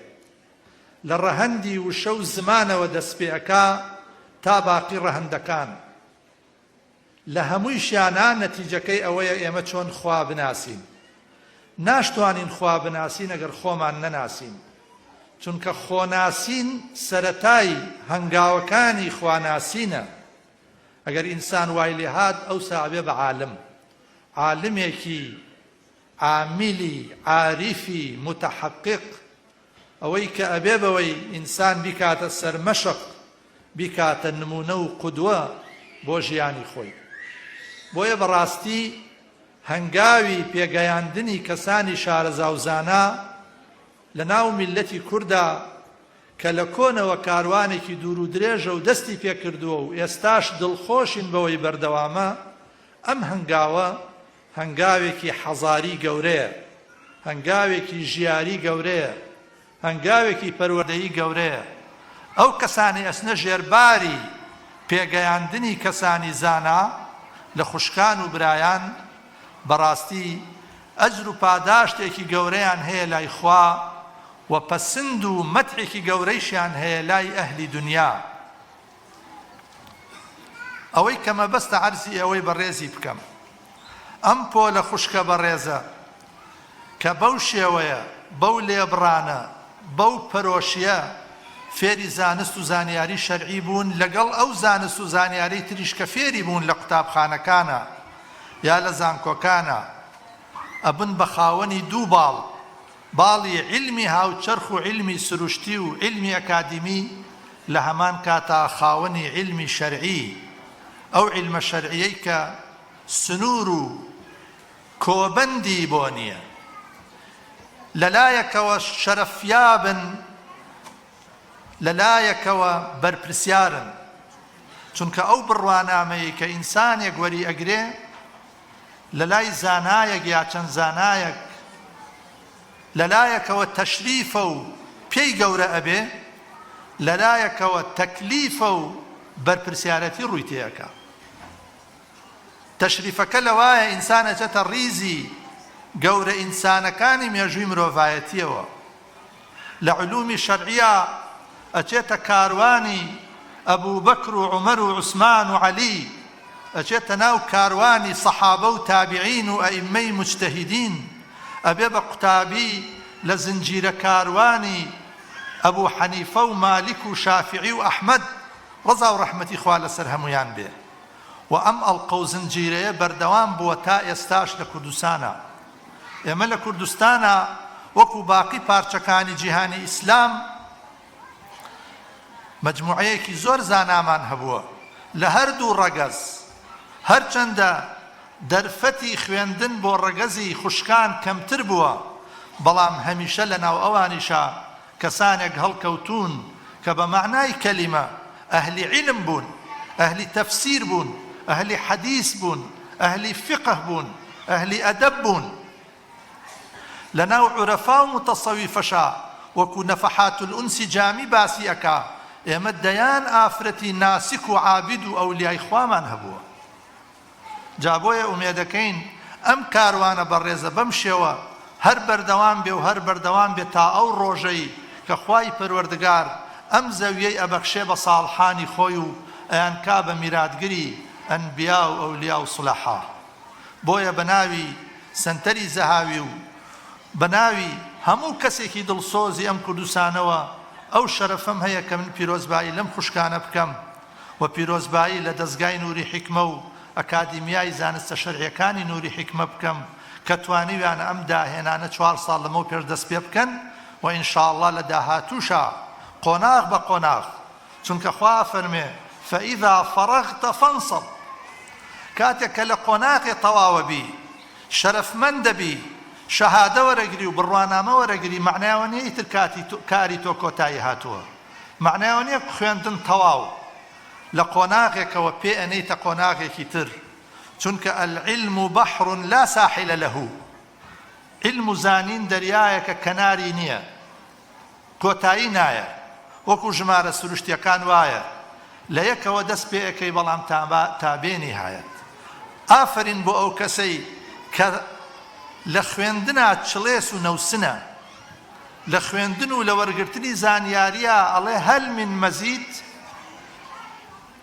لە ڕەهەندی وشە و زمانەوە دەست پێ ئەکا تا باقی ڕەهەندەکان. لە هەموویشیانە نەتیجەکەی ئەوەیە ئێمە چۆن خوا بناسین. ناشتوانین خوا بناسین ئەگەر خۆمان نەناسین، چونکە خۆناسین سەرەتای هەنگاوەکانی خواناسینە. ئەگەر ئینسان وای لێ هات ئەوسا ئەبێ بە عالم، عالمێکی عامیلی عاریفی متحقق، ئەوەی کە ئەبێ بەوەی ئینسان بیکاتە سەرمەشق، بیکاتە نمونە و قودوە بۆ ژیانی خۆی. بۆیە بەڕاستی هەنگاوی پێگەیاندنی کەسانی شارەزا و زانا لە ناو میلەتی کووردا کە لە کۆنەوە کاروانێکی دوور و درێژە و دەستی پێکردووە و ئێستاش دڵخۆشین بەوەی بەردەوامە، ئەم هەنگاوە هەنگاوێکی حەزاری گەورەیە، هەنگاوێکی ژیاری گەورەیە، هەنگاوێکی پەروەردەیی گەورەیە. ئەو کەسانی ئەسنە ژێرباری پێگەیاندنی کەسانی زانا لە خوشکان و برایان بەڕاستی ئەجر و پاداشتێکی گەورەیان هەیە لای خوا و پەسند و مەدحێکی گەورەیشیان هەیە لای ئەهلی دنیا. ئەوەی کە مەبەستە عەرزی ئەوەی بەڕێزی بکەم، ئەم پۆلە خوشکە بەڕێزە کە بەو شێوەیە، بەو لێبڕانە، بەو پەرۆشیە فێری زانست و زانیاری شەرعی بوون، لەگەڵ ئەو زانست و زانیاری تریش کە فێری بوون لە قوتابخانەکانە یا لە زانکۆکانە، ئەبن بە خاوەنی دوو باڵ، باڵی علمی هاوچەرخ و علمی سروشتی و علمی ئەکادیمی، لە هەمان کاتا خاوەنی علمی شەرعی، ئەو علمە شەرعیەی کە سنوور و کۆبەندی بۆ نییە، لەلایەکەوە شەرەفیابن، لەلایەکەوە بەرپرسیارن، چونکە ئەو بڕوانامەیە کە ئینسانێک وەری ئەگرێ لەلای زانایەک یا چەند زانایەک، لەلایەکەوە تەشریفە و پێی گەورە ئەبێ، لەلایەکەوە تەکلیفە و بەرپرسیارەتی ڕووی تێیەکە. تەشریفەکە لەوایە ئینسان ئەچێتە ڕیزی گەورە ئینسانەکانی مێژووی مرۆڤایەتیەوە، لە علومی شەرعیە ئەچێتە کاروانی ئەبوو بەکر و عومەر و عوسمان و عەلی، ئەچێتە ناو کاروانی سەحابە و تابعین و ئەئیممەی موجتەهیدین، ئەبێ بە قوتابی لە زنجیرە کاروانی ئەبوو حەنیفە و مالیک و شافعی و ئەحمەد ڕەزا و ڕەحمەتی خوا لەسەر هەمویان بێ. و ئەم ئەڵقە و زنجیرەیە بەردەوام بووە تا ئێستاش لە کوردستانە. ئێمە لە کوردستانە وەکو باقی پارچەکانی جیهانی ئیسلام مەجموعەیەکی زۆر زانامان هەبووە لە هەردوو ڕەگەز، هەرچەندە دەرفەتی خوێندن بۆ ڕەگەزی خوشکان کەمتر بووە، بەڵام هەمیشە لە ناو ئەوانیشە کەسانێک هەڵکەوتون کە بە معنای کەلیمە ئەهلی علم بوون، ئەهلی تەفسیر بوون، ئەهلی حەدیث بوون، ئەهلی فقه بوون، ئەهلی ئەدەب بوون. لە ناو عورەفا و متەسەویفەشە وەکو نەفەحات الئونسی جامی باسی ئەکا، ئێمە دەیان ئافرەتی ناسک و عابد و ئەولیای خوامان هەبووە. جا بۆیە ئومێدەکەین ئەم کاروانە بەڕێزە بەم شێوە هەر بەردەوام بێ و هەر بەردەوام بێ تا ئەو ڕۆژەی کە خوای پەروەردگار ئەم زەویەی ئەبەخشێ بە ساڵحانی خۆی و ئەیان کا بە میراتگری ئەنبیا و ئەولیا و سولەحا. بۆیە بە ناوی سەنتەری زەهاوی و بە ناوی هەموو کەسێکی دڵسۆزی ئەم کوردستانەوە ئەو شەرەفەم هەیە کە من پیرۆزبایی لەم خوشکانە بکەم و پیرۆزبایی لە دەستگای نووری حیکمە و ئەکادیمیای زانستە شەرعیەکانی نووری حیکمە بکەم کە توانیویانە ئەم داهێنانە 4 ساڵ لەمەوە پێش دەست پێ بکەن و ئینشاءڵڵا لە داهاتووشە قۆناغ بە قۆناغ، چونکە خوا فەرمێ فإذا فرغت فانصب کاتێک کە لە قۆناغێ تەواوە بی شەرەفمەندە بی شەهادە وەرەگری و بڕوانامە وەرەگری معنایەوە نییە ئیتر کاری تۆ کۆتایی هاتووە معنایەوە نییە خوێندن تەواو لە قۆناغێکەوە پێ ئەنەیتە قۆناغێکی تر چونکە العلم بحر لا ساحل له علم و زانین دەریایەکە کەناری نییە کۆتایی نایە وەکو ژمارە سروشتیەکان وایە لە یەکەوە دەست پێ ئەەکەی بەڵام تابێنی هایەت ئافرین بۆ ئەو کەسەی کە لە خوێندنە چڵێس و نەوسنە لە خوێندن و لە وەرگرتنی زانیاریە ئەڵێ هەل من مەزید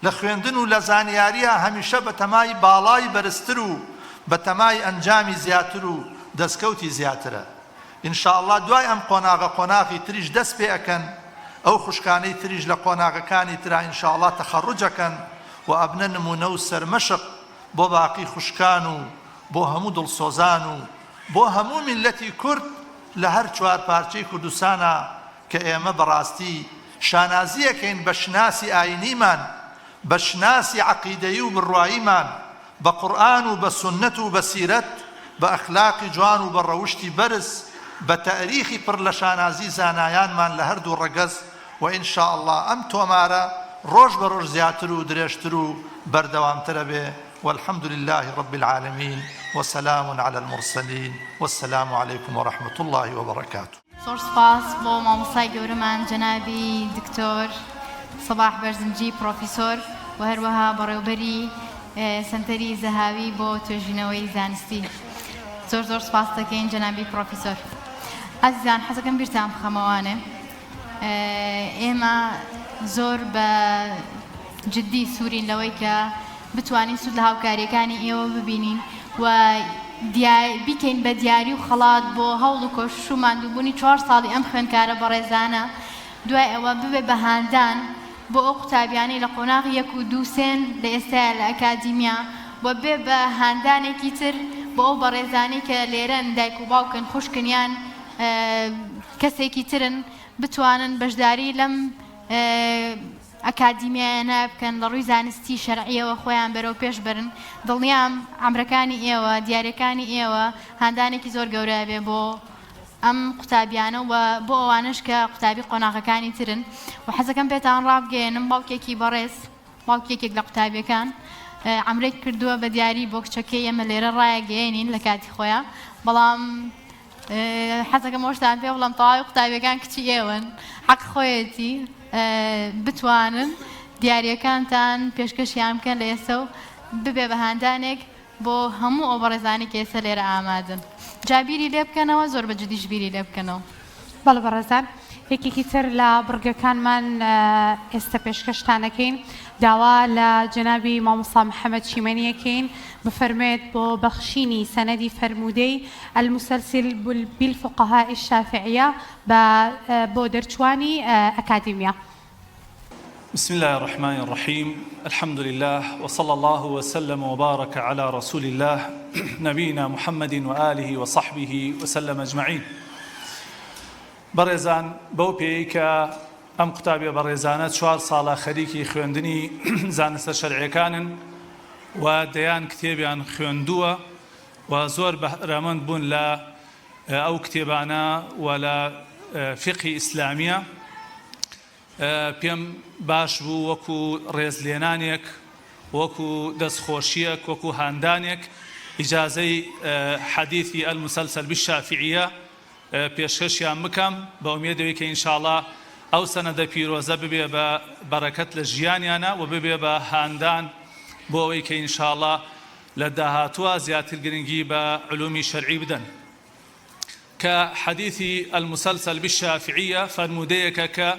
لە خوێندن و لە زانیاریە هەمیشە بە تەمای باڵای بەرزتر و بە تەمای ئەنجامی زیاتر و دەستکەوتی زیاترە ئینشاءالله دوای ئەم قۆناغی تریش دەست پێ ئەکەن ئەو خوشکانەی تریش لە قۆناغەکانی ترا ئینشاءالله تەخەڕوجەکەن و ئەبنە نمونە و سەرمەشق بۆ باقی خوشکان و بۆ هەموو دڵسۆزان و بۆ هەموو میلەتی کورد لە هەر چوار پارچەی کوردستانە کە ئێمە بەڕاستی شانازیەکەین بە شناسی ئاینیمان بە شناسی عەقیدەیی و بڕواییمان بە قورئان و بە سوننەت و بە سیرەت بە ئەخلاقی جوان و بە ڕەوشتی بەرز بە تاریخی پڕ لە شانازی زانایانمان لە هەردوو ڕەگەز و ئینشاءالله ئەم تۆمارە ڕۆژ بە ڕۆژ زیاتر و درێژتر و بەردەوامترە بێ والحمد لله رب العالمين وسلام على المرسلين والسلام عليكم ورحمة الله وبركاته. زۆر سپاس بۆ مامۆستای گەورەمان جەنابی دکتۆر سەباح بەرزنجی پرۆفیسۆر و هەروەها بەڕێوەبەری سەنتەری زەهاوی بۆ توێژینەوەی زانستی. زۆر سپاس دەکەین جەنابی پرۆفیسۆر. عەزیزان حەزەکەم بیرتان بخەمەوانێ ئێمە زۆر بە جددی سوورین لەوەی کە بتوانین سود لە هاوکاریەکانی ئێوە ببینین و بیکەین بە دیاری و خەڵات بۆ هەوڵ و کۆشش و ماندووبوونی 4 ساڵی ئەم خوێندکارە بەڕێزانە دوای ئەوە ببێ بە هاندان بۆ ئەو قوتابیانەی لە قۆناغ 1 و 2 سێن لە ئێستاە لە ئەکادیمیا و بێ بە هاندانێکی تر بۆ ئەو بەڕێزانەی کە لێرەن دایک و باوکن خوشکنیان کەسێکی ترن بتوانن بەشداری لەم ئەکادیمیایانە بکەن لە ڕووی زانستی شەرعیەوە خۆیان بەرەو پێش برن دڵنیام ئەمرەکانی ئێوە دیارەکانی ئێوە هاندانێکی زۆر گەورە بێ بۆ ئەم قوتابیانە و بۆ ئەوانش کە قوتابی قۆناغەکانی ترن و حەزەکەم پێتان ڕابگەێنم باوکێکی بەڕێز باوکێکێک لە قوتابیەکان ئەمرێک کردووە بە دیاری بۆ کچەکەی ئێمە لێرە ڕایەگەێنین لە کاتی خۆیان بەڵام حەزەکەم ئەوشتان پێ بڵام تەواوی قوتابیەکان کچی ئێوەن حەق خۆیەتی بتوانن دیاریەکانتان پێشکەشیان بکەن لە ئێستا و ببێ بە هاندانێک بۆ هەموو ئەو بەڕێزانی کە ئێستا لێرە ئامادەن جابیری لێ بکەنەوە زۆر بە جددیش بیری لێ بکەنەوە. بەڵێ بەڕێزان یەکێکی تر لە بڕگەکانمان ئێستا پێشکەشتانەکەین داوا لە جەنابی مامۆستا محەممەد شیمەنیەکەین بفەرمێت بۆ بەخشینی سەنەدی فەرموودەی المسلسل بالفقهاء الشافعية بۆ دەرچوانی ئەکادیمیا. بسم الله الرحمن الرحيم الحمد لله وصلى الله وسلم وبارك على رسول الله نبينا محمد وآله وصحبه وسلم أجمعين. بەڕێزان بەو پێی کە ئەم قوتابیە بەڕێزانە 4 ساڵە خەریکی خوێندنی زانستە شەرعیەکانن و دەیان کتێبیان خوێندووە و زۆر بەهرەمەند بوون لە ئەو کتێبانە و لە فقی ئیسلامیە پێم باش بوو وەکو ڕێزلێنانێک وەکو دەستخۆشیەک وەکو هاندانێک ئیجازەی حەدیثی المسلسل بالشافعية پێشکەشیان بکەم بە ئومێدەوەی کە ئینشاءڵڵا ئەو سەنەدە پیرۆزە ببێ بە بەرەکەت لە ژیانیانە و ببێ بە هاندان بۆ ئەوەی کە ئینشاءڵڵا لە داهاتووە زیاتر گرنگی بە علومی شەرعی بدەن کە حەدیثی المسلسل بالشافعية فەرموودەیەکە کە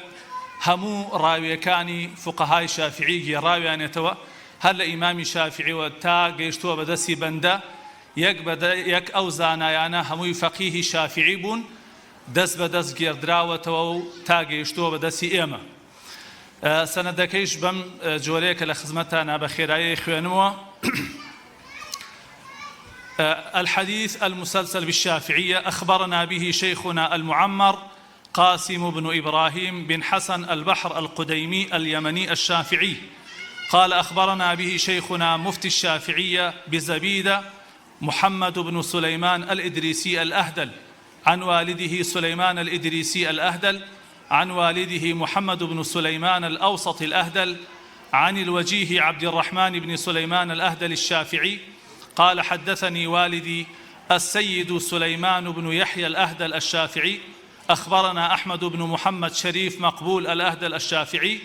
هەموو ڕاویەکانی فقەهای شافعی گێڕاویانێتەوە هەر لە ئیمامی شافعیەوە تا گەیشتووە بەدەستی بەندە یەک ئەو زانایانە هەمووی فەقیهی شافعی بوون دەست بە دەست گێڕدراوەتەوە و تا گەیشتووە بەدەستی ئێمە. سەنەدەکەیش بەم جۆرەیە کە لە خزمەتتانە بە خێرایی خوێنمەوە. الحديث المسلسل بالشافعية أخبرنا به شيخنا المعمر قاسم بن إبراهيم بن حسن البحر القديمي اليمني الشافعي قال أخبرنا به شيخنا مفتي الشافعية بزبيدة محمد بن سليمان الإدريسي الأهدل عن والده سليمان الإدريسي الأهدل عن والده محمد بن سليمان الأوسط الأهدل عن الوجيه عبد الرحمن بن سليمان الأهدل الشافعي قال حدثني والدي السيد سليمان بن يحيى الأهدل الشافعي أخبرنا أحمد بن محمد شريف مقبول الأهدل الشافعي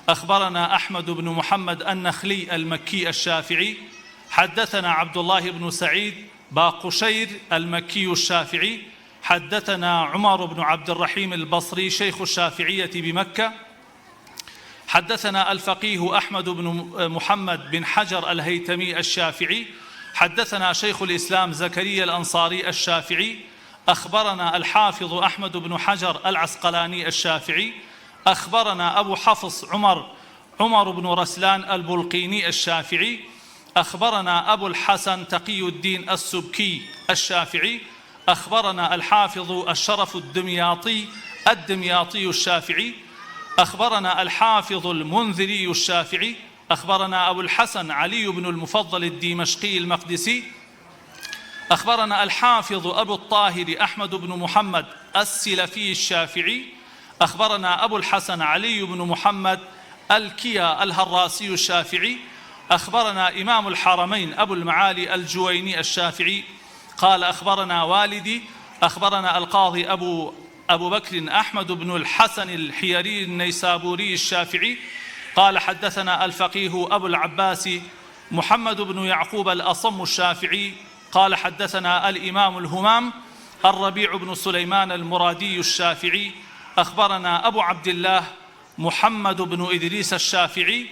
أخبرنا أحمد بن محمد النخلي المكي الشافعي حدثنا عبد الله بن سعيد باقشير المكي الشافعي حدثنا عمر بن عبد الرحيم البصري شيخ الشافعية بمكة حدثنا الفقيه أحمد بن محمد بن حجر الهيتمي الشافعي حدثنا شيخ الإسلام زكريا الأنصاري الشافعي أخبرنا الحافظ أحمد بن حجر العسقلاني الشافعي أخبرنا أبو حفص عمر بن رسلان البلقيني الشافعي أخبرنا أبو الحسن تقي الدين السبكي الشافعي أخبرنا الحافظ الشرف الدمياطي الشافعي أخبرنا الحافظ المنذري الشافعي أخبرنا أبو الحسن علي بن المفضل الدمشقي المقدسي أخبرنا الحافظ أبو الطاهر أحمد بن محمد السلفي الشافعي أخبرنا أبو الحسن علي بن محمد الكيا الهراسي الشافعي أخبرنا إمام الحرمين أبو المعالي الجويني الشافعي قال أخبرنا والدي أخبرنا القاضي أبو بكر أحمد بن الحسن الحيري النيسابوري الشافعي قال حدثنا الفقيه أبو العباس محمد بن يعقوب الأصم الشافعي قال حدثنا الإمام الهمام الربيع بن سليمان المرادي الشافعي أخبرنا أبو عبد الله محمد بن إدريس الشافعي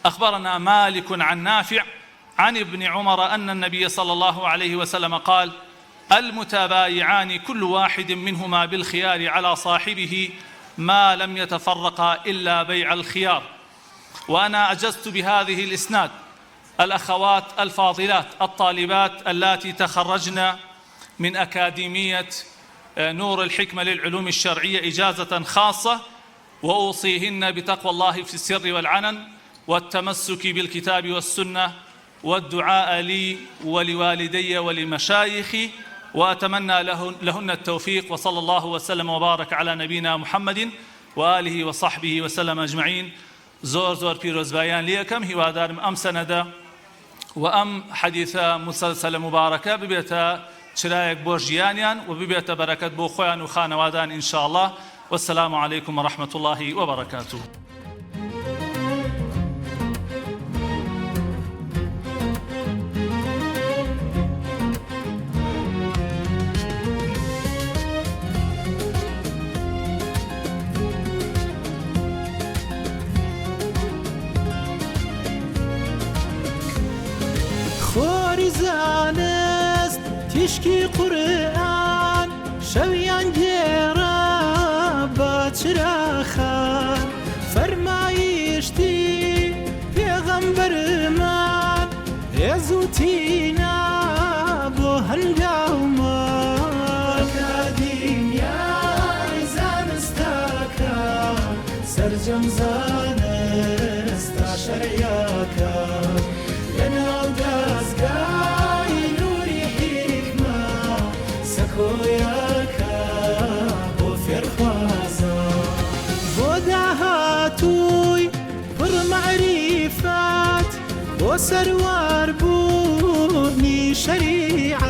أخبرنا مالك عن نافع عن ابن عمر أن النبي صلى الله عليه وسلم قال المتبايعان كل واحد منهما بالخيار على صاحبه ما لم يتفرقا إلا بيع الخيار. وأنا أجزت بهذه الإسناد الأخوات الفاضلات الطالبات اللاتي تخرجن من أكاديمية نور الحكمة للعلوم الشرعية إجازة خاصة، وأوصيهن بتقوى الله في السر والعلن والتمسك بالكتاب والسنة والدعاء لي ولوالدي ولمشايخي، وأتمنى لهن التوفيق. وصلى الله وسلم وبارك على نبينا محمد وآله وصحبه وسلم أجمعين. زور پیرۆزبایان لێکەم هیوادارم ئەم سەنەدە و ئەم حەدیثە مسلسلە مبارەکە ببێتە چرایەک بۆ ژیانیان و ببێتە بەرەکەت بۆ خۆیان و خانەوادان ئینشاءالله. والسلام عليكم ورحمة الله وبركاته. زانست تشکی قرآن شویان گێڕا بە چراخان فەرمایشتی پێغەمبەرمان هێزوتینا بۆ هەنگاومان ئەکادیمیای زانستاکە سەرجەم زانستا شەریعەکە لەناو دەستگای نوری حیکمە سەکۆیەکە بۆ فێرخوازان بۆ داهاتووی پڕ مەعریفەت بۆ سەروار بوونی شەریعەت